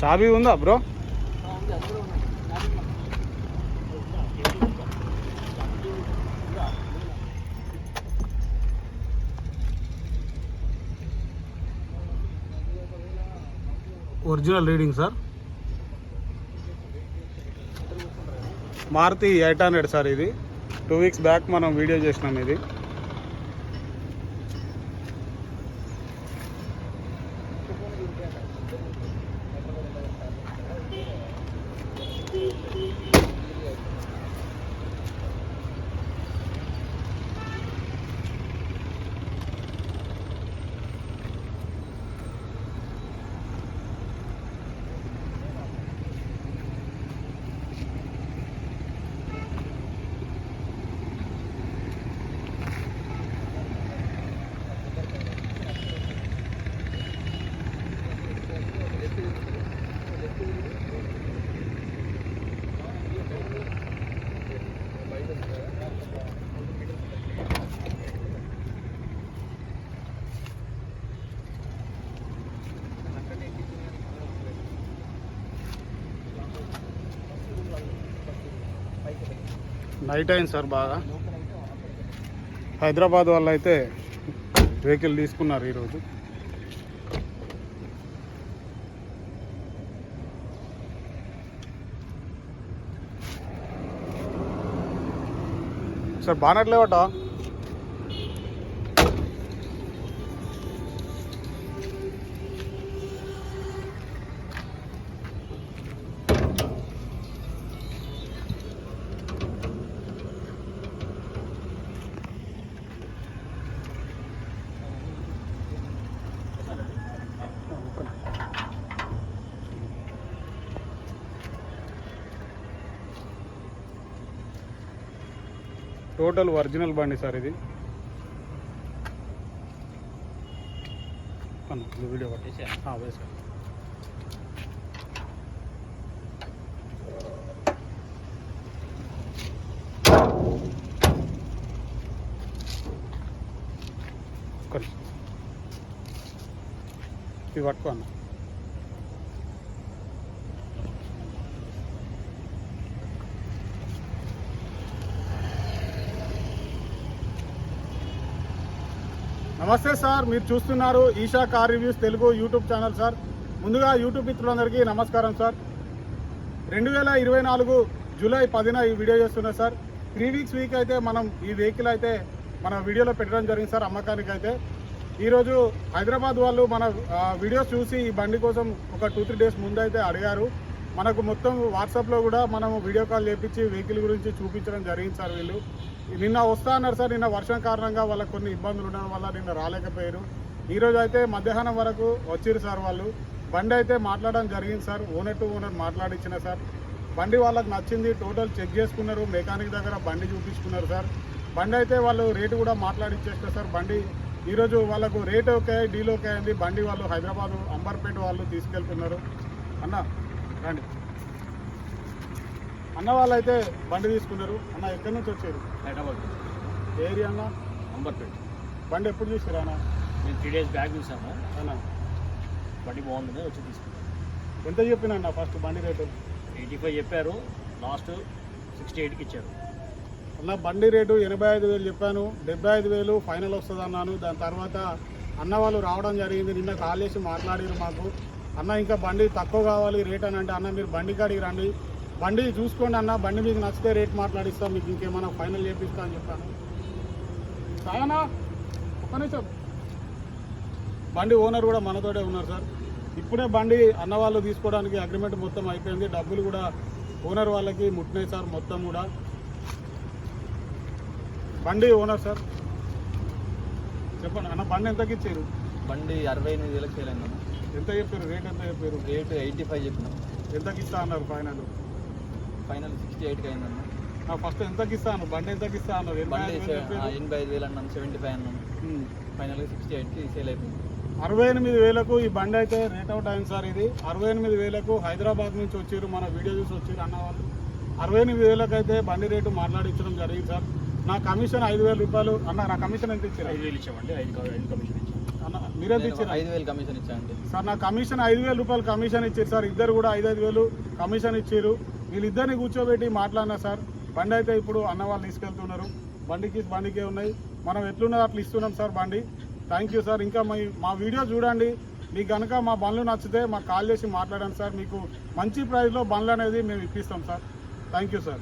చాబీ ఉందా bro? Original reading sir. Maruti 800 sir. ఇది 2 weeks back మనం వీడియో చేసినాం. ఇది నైట్ అయింది సార్. బాగా హైదరాబాద్ వాళ్ళు అయితే వెహికల్ తీసుకున్నారు ఈరోజు. సార్ బానట్లేవట. టోటల్ ఒరిజినల్ బండి సార్ ఇది. వీడియో పట్టేసి వేసుకో. ఇది పట్టుకో అన్న. నమస్తే సార్, మీరు చూస్తున్నారు Isha car reviews Telugu YouTube channel sir. ముందుగా యూట్యూబ్ మిత్రులందరికీ నమస్కారం సార్. 2024 జూలై 10న ఈ వీడియో చేస్తున్నా సార్. 3 వీక్స్ అయితే మనం ఈ వెహికల్ అయితే మన వీడియోలో పెట్టడం జరిగింది సార్ అమ్మకానికి. అయితే ఈరోజు హైదరాబాద్ వాళ్ళు మన వీడియోస్ చూసి ఈ బండి కోసం ఒక 2-3 డేస్ ముందు అయితే అడిగారు. మనకు మొత్తం వాట్సాప్లో కూడా మనం వీడియో కాల్ చేపించి వెహికల్ గురించి చూపించడం జరిగింది సార్. వీళ్ళు నిన్న వస్తా అన్నారు సార్. నిన్న వర్షం కారణంగా వాళ్ళకి కొన్ని ఇబ్బందులు ఉండడం వల్ల నిన్న రాలేకపోయారు. ఈరోజు అయితే మధ్యాహ్నం వరకు వచ్చిరు సార్ వాళ్ళు. బండి అయితే మాట్లాడడం జరిగింది సార్. ఓనర్ టు ఓనర్ మాట్లాడిచ్చిన సార్. బండి వాళ్ళకి నచ్చింది. టోటల్ చెక్ చేసుకున్నారు. మెకానిక్ దగ్గర బండి చూపించుకున్నారు సార్. బండి అయితే వాళ్ళు రేటు కూడా మాట్లాడిచ్చేస్తారు సార్. బండి ఈరోజు వాళ్ళకు రేట్ ఓకే, డీల్ ఓకే అయింది. బండి వాళ్ళు హైదరాబాద్ అంబర్పేట వాళ్ళు తీసుకెళ్తున్నారు. అన్న రండి. అన్న వాళ్ళు అయితే బండి తీసుకున్నారు. అన్న ఎక్కడి నుంచి వచ్చారు? హైదరాబాద్. ఏరియా అన్న? అంబర్పేట. బండి ఎప్పుడు చూసారా అన్న? నేను 3 డేస్ బ్యాక్ చూసాము అన్న. బండి బాగుంది, వచ్చి తీసుకున్నాను. ఎంత చెప్పిన అన్న ఫస్ట్ బండి రేటు? 85 చెప్పారు, లాస్ట్ 68కి ఇచ్చారు. అన్న బండి రేటు 85,000 చెప్పాను. 75,000 ఫైనల్ వస్తుంది అన్నాను. దాని తర్వాత అన్న వాళ్ళు రావడం జరిగింది. నిన్న కాల్ చేసి మాట్లాడారు మాకు. అన్న ఇంకా బండి తక్కువ కావాలి రేట్ అని అంటే, అన్న మీరు బండి కాడికి రండి, బండి చూసుకోండి అన్న, బండి మీకు నచ్చితే రేట్ మాట్లాడిస్తాం, మీకు ఇంకేమైనా ఫైనల్ చేపిస్తా అని చెప్పాను. సాయనా ఒక్క నిమిషం. బండి ఓనర్ కూడా మనతోటే ఉన్నారు సార్. ఇప్పుడే బండి అన్న వాళ్ళు తీసుకోవడానికి అగ్రిమెంట్ మొత్తం అయిపోయింది. డబ్బులు కూడా ఓనర్ వాళ్ళకి ముట్టినాయి సార్ మొత్తం కూడా. బండి ఓనర్ సార్ చెప్పండి అన్న, బండి ఎంతకి ఇచ్చారు? బండి 68,000 సేల్ అయిందన్న. ఎంత చెప్పారు రేట్? ఎంత చెప్పారు? రేటు 85 చెప్పినాం. ఎంతకి ఇస్తా అన్నారు ఫైనల్? ఫైనల్ 68కి అయిందన్న. ఫస్ట్ ఎంతకి ఇస్తాను? బండి ఎంతకి ఇస్తా అన్నారు? బండి 85,000 అన్నాం, 75 అన్నాం. ఫైనల్గా 68కి సేల్ అయిపోయింది. 68,000కు ఈ బండి అయితే రేట్ అవుట్ అయింది సార్. ఇది 68,000కు హైదరాబాద్ నుంచి వచ్చారు, మన వీడియో చూసి వచ్చారు అన్న వాళ్ళు. 68,000కి అయితే బండి రేటు మాట్లాడించడం జరిగింది సార్. నా కమిషన్ 5,000 రూపాయలు. అన్న నా కమిషన్ ఎంత ఇచ్చారు? 5,000 ఇచ్చామండి. 5 కమిషన్ ఇచ్చాం. అన్న మీరే తెచ్చారు 5,000 కమిషన్ ఇచ్చానండి. సార్ నా కమిషన్ 5,000 రూపాయలు కమిషన్ ఇచ్చారు సార్. ఇద్దరు కూడా 5,000 కమిషన్ ఇచ్చారు. వీళ్ళిద్దరిని కూర్చోబెట్టి మాట్లాడినా సార్. బండి అయితే ఇప్పుడు అన్న వాళ్ళు తీసుకెళ్తున్నారు. బండికే ఉన్నాయి. మనం ఎట్లున్నదో అట్లా ఇస్తున్నాం సార్ బండి. Thank you sir. ఇంకా మా వీడియో చూడండి. మీకు కనుక మా బండ్లు నచ్చితే మాకు కాల్ చేసి మాట్లాడండి సార్. మీకు మంచి ప్రైస్లో బండ్లు అనేది మేము ఇప్పిస్తాం సార్. Thank you sir.